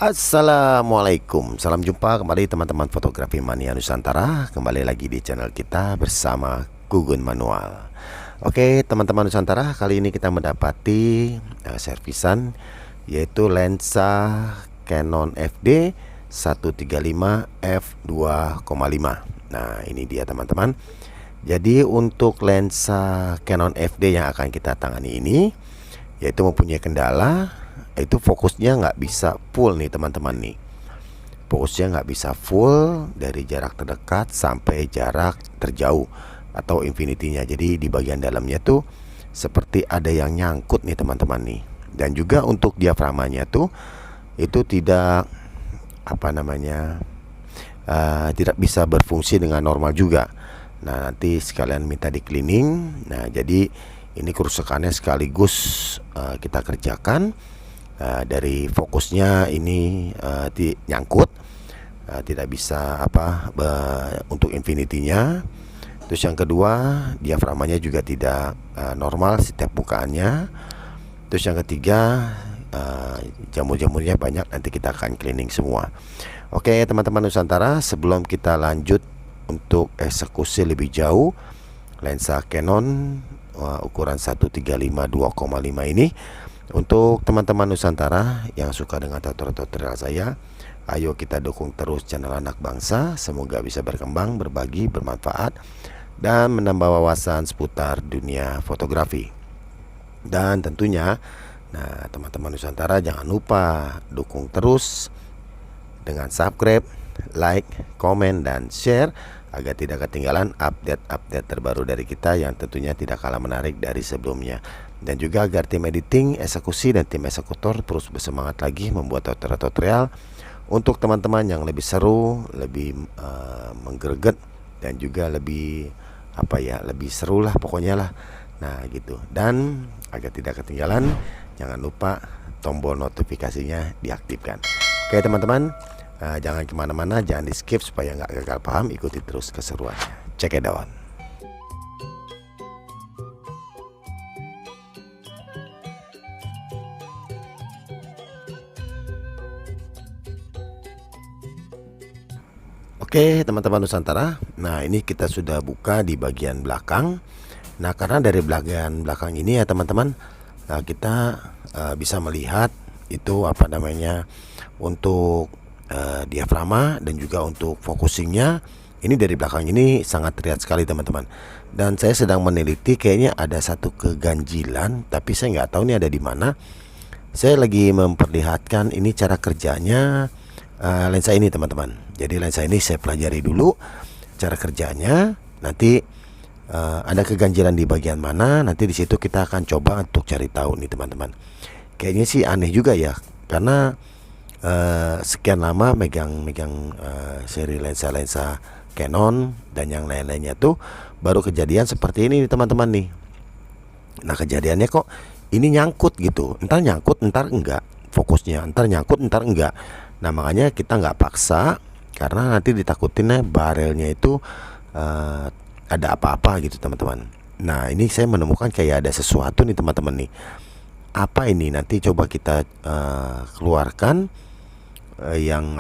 Assalamualaikum, salam jumpa kembali teman-teman fotografi mania Nusantara. Kembali lagi di channel kita bersama Gugun Manual. Oke teman-teman Nusantara, kali ini kita mendapati servisan, yaitu lensa Canon FD 135 f2,5. Nah ini dia teman-teman. Jadi untuk lensa Canon FD yang akan kita tangani ini, yaitu mempunyai kendala, itu fokusnya nggak bisa full nih teman-teman nih. Fokusnya nggak bisa full dari jarak terdekat sampai jarak terjauh atau infinity-nya. Jadi di bagian dalamnya tuh seperti ada yang nyangkut nih teman-teman nih. Dan juga untuk diaframanya tuh itu tidak tidak bisa berfungsi dengan normal juga. Nah nanti sekalian minta di cleaning. Nah jadi ini kerusakannya sekaligus kita kerjakan. Dari fokusnya ini nyangkut, tidak bisa untuk infinity-nya. Terus yang kedua, diaframanya juga tidak normal setiap bukaannya. Terus yang ketiga, jamur-jamurnya banyak, nanti kita akan cleaning semua. Oke teman-teman Nusantara, sebelum kita lanjut untuk eksekusi lebih jauh lensa Canon ukuran 135 2,5 ini, untuk teman-teman Nusantara yang suka dengan tutorial saya, ayo kita dukung terus channel anak bangsa. Semoga bisa berkembang, berbagi, bermanfaat, dan menambah wawasan seputar dunia fotografi. Dan tentunya, nah teman-teman Nusantara jangan lupa dukung terus dengan subscribe, like, komen, dan share agar tidak ketinggalan update-update terbaru dari kita yang tentunya tidak kalah menarik dari sebelumnya. Dan juga agar tim editing, eksekusi, dan tim eksekutor terus bersemangat lagi membuat tutorial untuk teman-teman yang lebih seru, lebih menggreget, dan juga lebih lebih seru lah pokoknya lah. Nah gitu. Dan agar tidak ketinggalan, jangan lupa tombol notifikasinya diaktifkan. Oke teman-teman, jangan kemana-mana, jangan di skip supaya nggak gagal paham. Ikuti terus keseruannya. Check it out. Oke teman-teman Nusantara, nah ini kita sudah buka di bagian belakang. Nah karena dari bagian belakang ini ya teman-teman, kita bisa melihat itu untuk diafragma dan juga untuk focusingnya. Ini dari belakang ini sangat terlihat sekali teman-teman. Dan saya sedang meneliti, kayaknya ada satu keganjilan, tapi saya nggak tahu ini ada di mana. Saya lagi memperlihatkan ini cara kerjanya lensa ini teman-teman. Jadi lensa ini saya pelajari dulu cara kerjanya. Nanti ada keganjilan di bagian mana, nanti di situ kita akan coba untuk cari tahu nih teman-teman. Kayaknya sih aneh juga ya, karena sekian lama megang seri lensa-lensa Canon dan yang lain-lainnya tuh baru kejadian seperti ini nih teman-teman nih. Nah kejadiannya kok ini nyangkut gitu, entar nyangkut entar enggak, fokusnya entar nyangkut entar enggak. Nah makanya kita nggak paksa, karena nanti ditakutinnya barelnya itu ada apa-apa gitu teman-teman. Nah ini saya menemukan kayak ada sesuatu nih teman-teman nih. Apa ini? Nanti coba kita keluarkan yang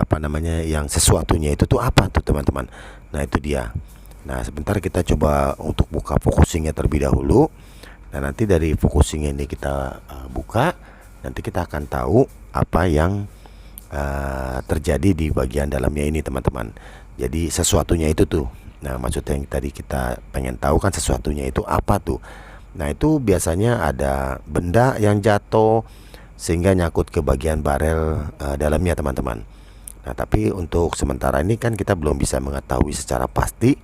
sesuatunya itu tuh apa tuh teman-teman. Nah itu dia. Nah sebentar kita coba untuk buka focusingnya terlebih dahulu. Nah nanti dari focusingnya ini kita buka, nanti kita akan tahu apa yang terjadi di bagian dalamnya ini teman-teman. Jadi sesuatunya itu tuh, nah maksudnya yang tadi kita pengen tahu kan sesuatunya itu apa tuh. Nah itu biasanya ada benda yang jatuh sehingga nyangkut ke bagian barel dalamnya teman-teman. Nah tapi untuk sementara ini kan kita belum bisa mengetahui secara pasti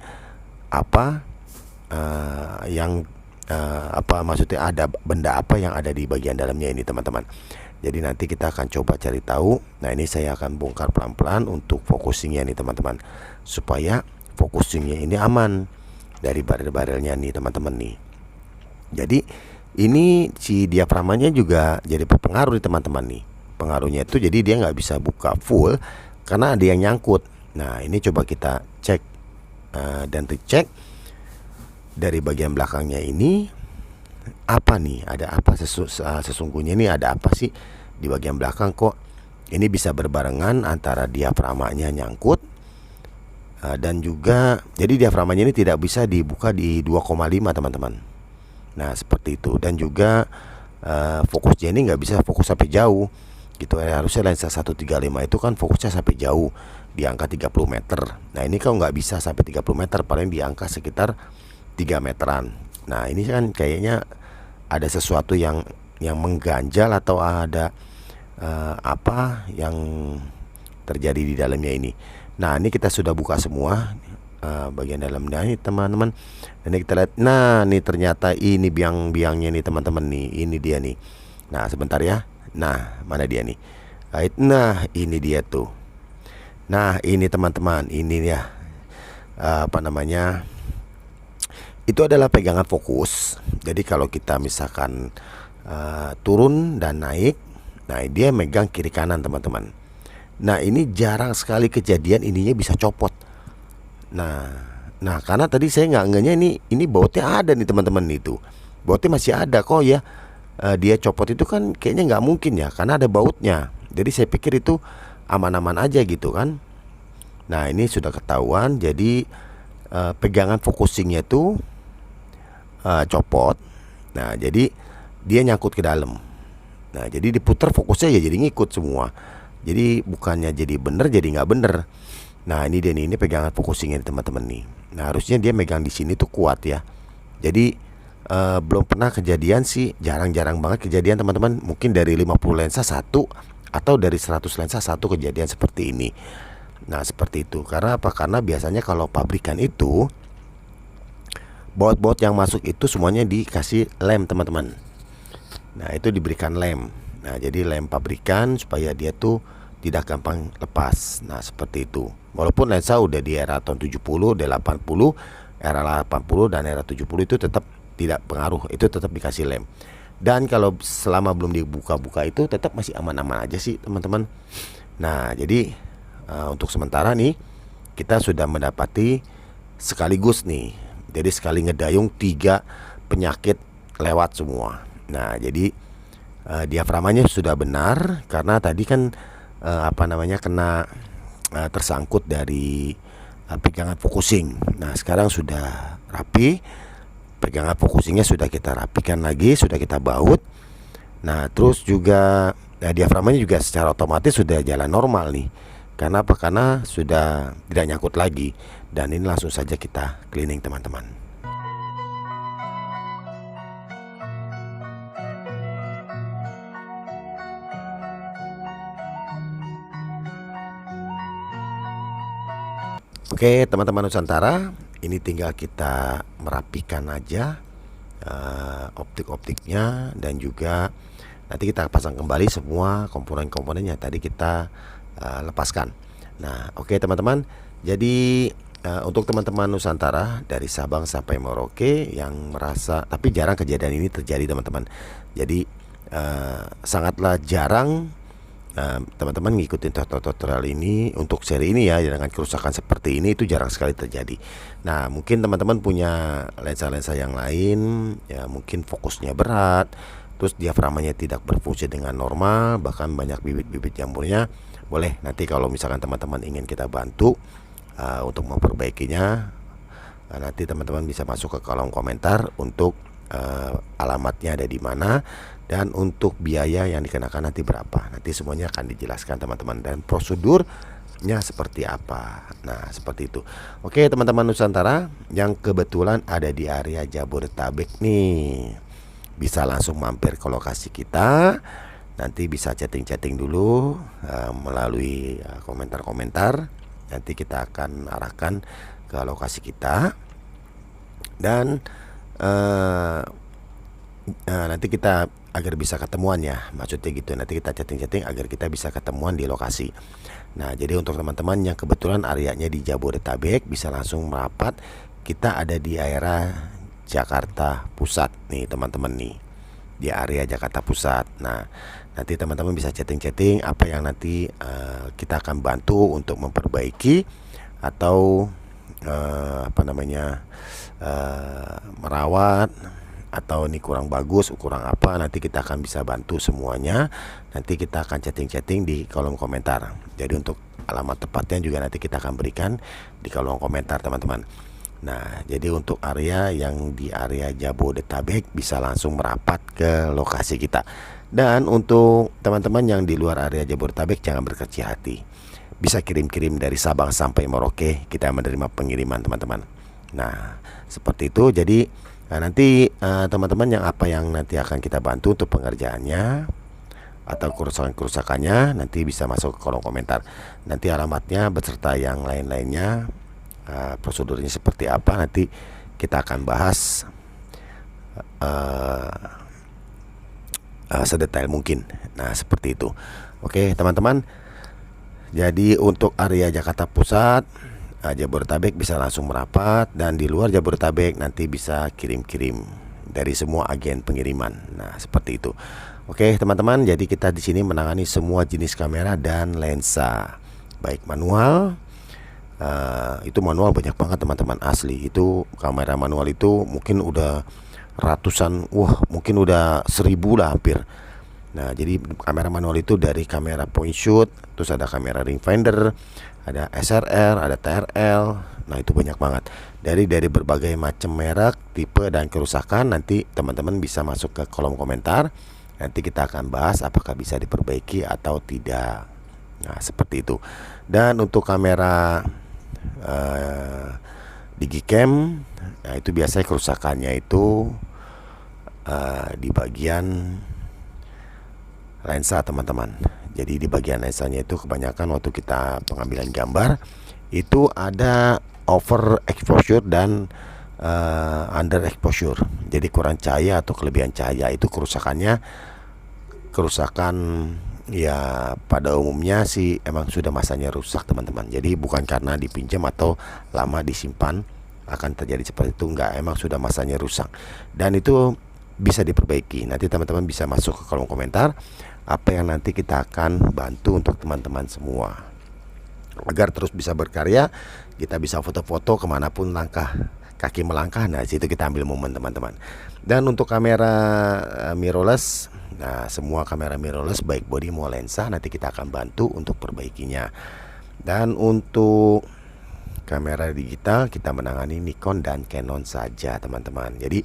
apa maksudnya ada benda apa yang ada di bagian dalamnya ini teman-teman. Jadi nanti kita akan coba cari tahu. Nah ini saya akan bongkar pelan-pelan untuk focusingnya nih teman-teman, supaya focusingnya ini aman dari barel-barelnya nih teman-teman nih. Jadi ini si diaframanya juga jadi berpengaruh nih teman-teman nih. Pengaruhnya itu jadi dia nggak bisa buka full karena ada yang nyangkut. Nah ini coba kita cek dan dicek dari bagian belakangnya ini. Apa nih, ada apa sesungguhnya ini, ada apa sih di bagian belakang kok ini bisa berbarengan antara diafragmanya nyangkut, dan juga jadi diafragmanya ini tidak bisa dibuka di 2,5 teman-teman. Nah seperti itu. Dan juga fokusnya ini nggak bisa fokus sampai jauh gitu. Harusnya lensa 135 itu kan fokusnya sampai jauh di angka 30 meter. Nah ini kalau nggak bisa sampai 30 meter, paling di angka sekitar 3 meteran. Nah ini kan kayaknya ada sesuatu yang mengganjal atau ada apa yang terjadi di dalamnya ini. Nah ini kita sudah buka semua bagian dalamnya ini teman-teman. Ini kita lihat. Nah ini ternyata ini biang-biangnya nih teman-teman nih. Ini dia nih. Nah sebentar ya. Nah mana dia nih. Nah ini dia tuh. Nah ini teman-teman. Ini ya apa namanya, itu adalah pegangan fokus. Jadi kalau kita misalkan turun dan naik, nah dia megang kiri kanan teman-teman. Nah ini jarang sekali kejadian ininya bisa copot. Nah karena tadi saya nggak ngehnya ini bautnya ada nih teman-teman, itu bautnya masih ada kok ya. Dia copot itu kan kayaknya nggak mungkin ya, karena ada bautnya. Jadi saya pikir itu aman-aman aja gitu kan. Nah ini sudah ketahuan. Jadi pegangan focusingnya itu copot. Nah jadi dia nyangkut ke dalam. Nah jadi diputar fokusnya ya jadi ngikut semua. Jadi bukannya jadi bener jadi nggak bener. Nah ini dia nih, ini pegangan focusingnya teman-teman nih. Nah harusnya dia megang di sini tuh kuat ya. Jadi belum pernah kejadian sih, jarang-jarang banget kejadian teman-teman. Mungkin dari 50 lensa satu atau dari 100 lensa satu kejadian seperti ini. Nah seperti itu. Karena apa? Karena biasanya kalau pabrikan itu baut-baut yang masuk itu semuanya dikasih lem teman-teman. Nah itu diberikan lem. Nah jadi lem pabrikan supaya dia tuh tidak gampang lepas. Nah seperti itu. Walaupun lensa udah di era tahun 70, udah 80, era 80 dan era 70 itu tetap tidak pengaruh. Itu tetap dikasih lem. Dan kalau selama belum dibuka-buka itu tetap masih aman-aman aja sih teman-teman. Nah jadi untuk sementara nih kita sudah mendapati sekaligus nih. Jadi sekali ngedayung 3 penyakit lewat semua. Nah jadi diafragmanya sudah benar, karena tadi kan apa namanya kena tersangkut dari pegangan focusing. Nah sekarang sudah rapi, pegangan focusingnya sudah kita rapikan lagi, sudah kita baut. Nah terus juga diafragmanya juga secara otomatis sudah jalan normal nih. Karena apa? Karena sudah tidak nyangkut lagi. Dan ini langsung saja kita cleaning teman-teman. Oke teman-teman Nusantara, ini tinggal kita merapikan aja optik-optiknya, dan juga nanti kita pasang kembali semua komponen-komponennya tadi kita lepaskan. Nah oke teman-teman, jadi untuk teman-teman Nusantara dari Sabang sampai Merauke yang merasa, tapi jarang kejadian ini terjadi teman-teman. Jadi sangatlah jarang teman-teman ngikutin tutorial ini untuk seri ini ya, dengan kerusakan seperti ini itu jarang sekali terjadi. Nah mungkin teman-teman punya lensa-lensa yang lain ya, mungkin fokusnya berat, terus diafragmanya tidak berfungsi dengan normal, bahkan banyak bibit-bibit jamurnya. Boleh nanti kalau misalkan teman-teman ingin kita bantu untuk memperbaikinya, nanti teman-teman bisa masuk ke kolom komentar untuk alamatnya ada di mana, dan untuk biaya yang dikenakan nanti berapa. Nanti semuanya akan dijelaskan teman-teman, dan prosedurnya seperti apa. Nah seperti itu. Oke teman-teman Nusantara yang kebetulan ada di area Jabodetabek nih, bisa langsung mampir ke lokasi kita. Nanti bisa chatting-chatting dulu melalui komentar-komentar. Nanti kita akan arahkan ke lokasi kita, dan nanti kita agar bisa ketemuan ya, maksudnya gitu. Nanti kita chatting-chatting agar kita bisa ketemuan di lokasi. Nah jadi untuk teman-teman yang kebetulan areanya di Jabodetabek bisa langsung merapat. Kita ada di area Jakarta Pusat nih teman-teman nih, di area Jakarta Pusat. Nah nanti teman-teman bisa chatting-chatting apa yang nanti kita akan bantu untuk memperbaiki atau apa namanya merawat atau ini kurang bagus, kurang apa, nanti kita akan bisa bantu semuanya. Nanti kita akan chatting-chatting di kolom komentar. Jadi untuk alamat tepatnya juga nanti kita akan berikan di kolom komentar teman-teman. Nah, jadi untuk area yang di area Jabodetabek bisa langsung merapat ke lokasi kita. Dan untuk teman-teman yang di luar area Jabodetabek jangan berkecil hati. Bisa kirim-kirim dari Sabang sampai Merauke, kita menerima pengiriman teman-teman. Nah, seperti itu. Jadi nanti teman-teman yang nanti akan kita bantu untuk pengerjaannya atau kerusakannya nanti bisa masuk ke kolom komentar. Nanti alamatnya beserta yang lain-lainnya, prosedurnya seperti apa, nanti kita akan bahas sedetail mungkin. Nah, seperti itu. Oke teman-teman, jadi untuk area Jakarta Pusat, Jabodetabek bisa langsung merapat, dan di luar Jabodetabek nanti bisa kirim-kirim dari semua agen pengiriman. Nah, seperti itu. Oke teman-teman, jadi kita di sini menangani semua jenis kamera dan lensa, baik manual. Itu manual banyak banget teman-teman, asli. Itu kamera manual itu mungkin udah ratusan, mungkin udah 1000 lah hampir. Nah, jadi kamera manual itu dari kamera point shoot, terus ada kamera ring finder, ada SRR, ada TRL. Nah, itu banyak banget. Dari berbagai macam merek, tipe dan kerusakan. Nanti teman-teman bisa masuk ke kolom komentar. Nanti kita akan bahas apakah bisa diperbaiki atau tidak. Nah, seperti itu. Dan untuk kamera Digicam, nah itu biasanya kerusakannya itu di bagian lensa teman-teman. Jadi di bagian lensanya itu kebanyakan waktu kita pengambilan gambar itu ada over exposure dan under exposure. Jadi kurang cahaya atau kelebihan cahaya. Itu kerusakan ya pada umumnya sih emang sudah masanya rusak teman-teman. Jadi bukan karena dipinjam atau lama disimpan akan terjadi seperti itu, enggak, emang sudah masanya rusak dan itu bisa diperbaiki. Nanti teman-teman bisa masuk ke kolom komentar apa yang nanti kita akan bantu untuk teman-teman semua agar terus bisa berkarya. Kita bisa foto-foto kemanapun kaki melangkah. Nah, situ kita ambil momen teman-teman. Dan untuk kamera mirrorless, nah semua kamera mirrorless baik body maupun lensa nanti kita akan bantu untuk perbaikinya. Dan untuk kamera digital kita menangani Nikon dan Canon saja teman-teman. Jadi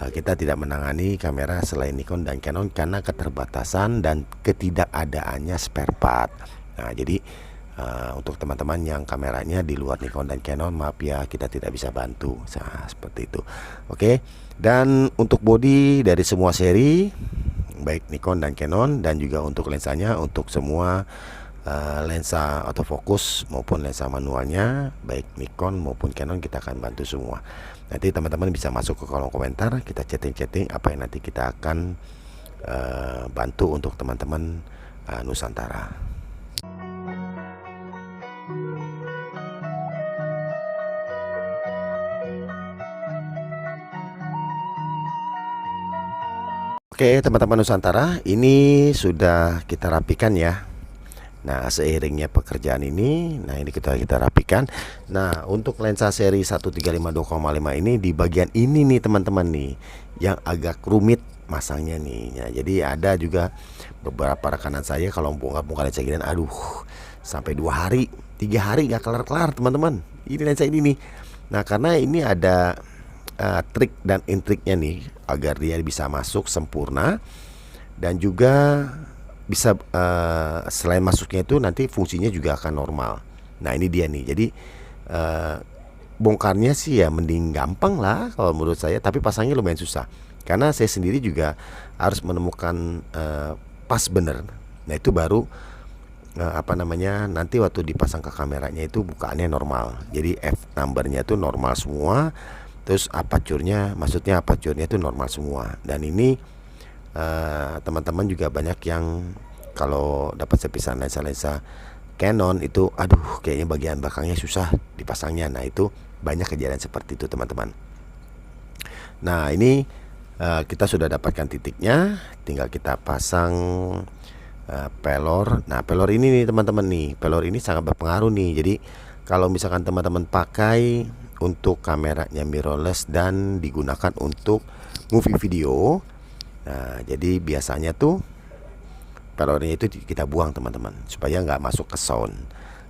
kita tidak menangani kamera selain Nikon dan Canon karena keterbatasan dan ketidakadaannya spare part. Nah, jadi untuk teman-teman yang kameranya di luar Nikon dan Canon, maaf ya, kita tidak bisa bantu. Nah, seperti itu. Oke. Dan untuk body dari semua seri baik Nikon dan Canon, dan juga untuk lensanya untuk semua lensa autofocus maupun lensa manualnya baik Nikon maupun Canon kita akan bantu semua. Nanti teman-teman bisa masuk ke kolom komentar, kita chatting apa yang nanti kita akan bantu untuk teman-teman Nusantara. Oke teman-teman Nusantara, ini sudah kita rapikan ya. Nah, seiringnya pekerjaan ini, nah ini kita rapikan. Nah, untuk lensa seri 135-2,5 ini di bagian ini nih teman-teman nih yang agak rumit masangnya nih. Nah, jadi ada juga beberapa rekanan saya kalau bongkar lensa gini, aduh, sampai 2 hari, 3 hari gak kelar-kelar teman-teman. Ini lensa ini nih. Nah, karena ini ada trik dan intriknya nih agar dia bisa masuk sempurna dan juga bisa selain masuknya itu nanti fungsinya juga akan normal. Nah, ini dia nih. Jadi bongkarnya sih ya mending gampang lah kalau menurut saya, tapi pasangnya lumayan susah karena saya sendiri juga harus menemukan pas bener. Nah, itu baru nanti waktu dipasang ke kameranya itu bukaannya normal. Jadi F numbernya itu normal semua. Terus aperture-nya itu normal semua. Dan ini teman-teman juga banyak yang kalau dapat serpisan lensa Canon itu, aduh, kayaknya bagian belakangnya susah dipasangnya. Nah, itu banyak kejadian seperti itu teman-teman. Nah, ini kita sudah dapatkan titiknya, tinggal kita pasang pelor. Nah, pelor ini nih teman-teman nih, pelor ini sangat berpengaruh nih. Jadi kalau misalkan teman-teman pakai untuk kameranya mirrorless dan digunakan untuk movie video. Nah, jadi biasanya tuh pelornya itu kita buang teman-teman, supaya nggak masuk ke sound.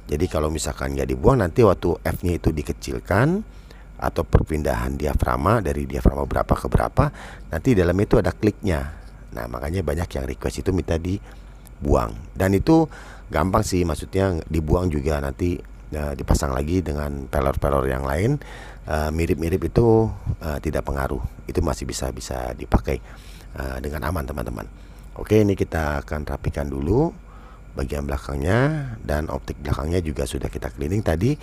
Jadi kalau misalkan nggak dibuang, nanti waktu F-nya itu dikecilkan atau perpindahan diafragma dari diafragma berapa ke berapa, nanti dalam itu ada kliknya. Nah, makanya banyak yang request itu minta dibuang. Dan itu gampang sih, maksudnya dibuang juga nanti dipasang lagi dengan pelor-pelor yang lain mirip-mirip itu tidak pengaruh. Itu masih bisa dipakai dengan aman teman-teman. Oke, ini kita akan rapikan dulu bagian belakangnya, dan optik belakangnya juga sudah kita cleaning tadi.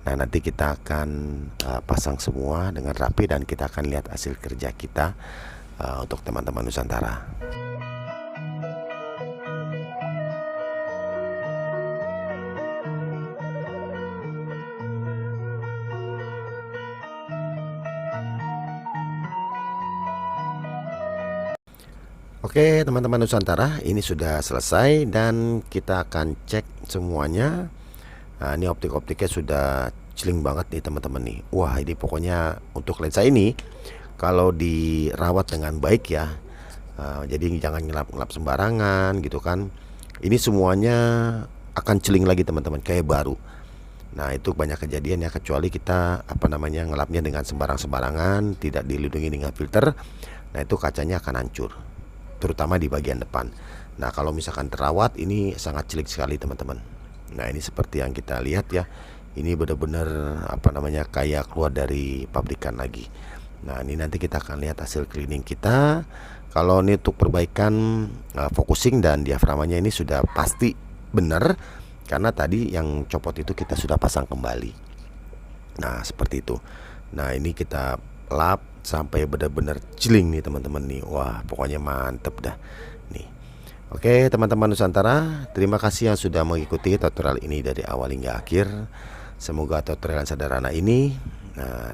Nah, nanti kita akan pasang semua dengan rapi, dan kita akan lihat hasil kerja kita untuk teman-teman Nusantara. Oke teman-teman Nusantara, ini sudah selesai dan kita akan cek semuanya. Nah, ini optik-optiknya sudah celing banget nih teman-teman nih. Wah, ini pokoknya untuk lensa ini kalau dirawat dengan baik ya, jadi jangan ngelap-ngelap sembarangan gitu kan. Ini semuanya akan celing lagi teman-teman, kayak baru. Nah, itu banyak kejadian ya, kecuali kita ngelapnya dengan sembarangan, tidak dilindungi dengan filter. Nah, itu kacanya akan hancur, terutama di bagian depan. Nah, kalau misalkan terawat, ini sangat cilik sekali teman-teman. Nah, ini seperti yang kita lihat ya, ini benar-benar kayak keluar dari pabrikan lagi. Nah, ini nanti kita akan lihat hasil cleaning kita. Kalau ini untuk perbaikan focusing dan diafragmanya ini sudah pasti benar, karena tadi yang copot itu kita sudah pasang kembali. Nah, seperti itu. Nah, ini kita lap sampai benar-benar celing nih teman-teman nih. Wah, pokoknya mantep dah nih. Oke teman-teman Nusantara, terima kasih yang sudah mengikuti tutorial ini dari awal hingga akhir. Semoga tutorial sederhana ini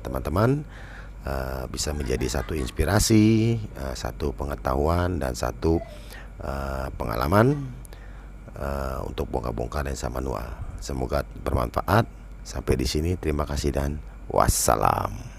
teman-teman bisa menjadi satu inspirasi, satu pengetahuan, dan satu pengalaman untuk bongkar-bongkar lensa manual. Semoga bermanfaat. Sampai di sini, terima kasih dan wassalam.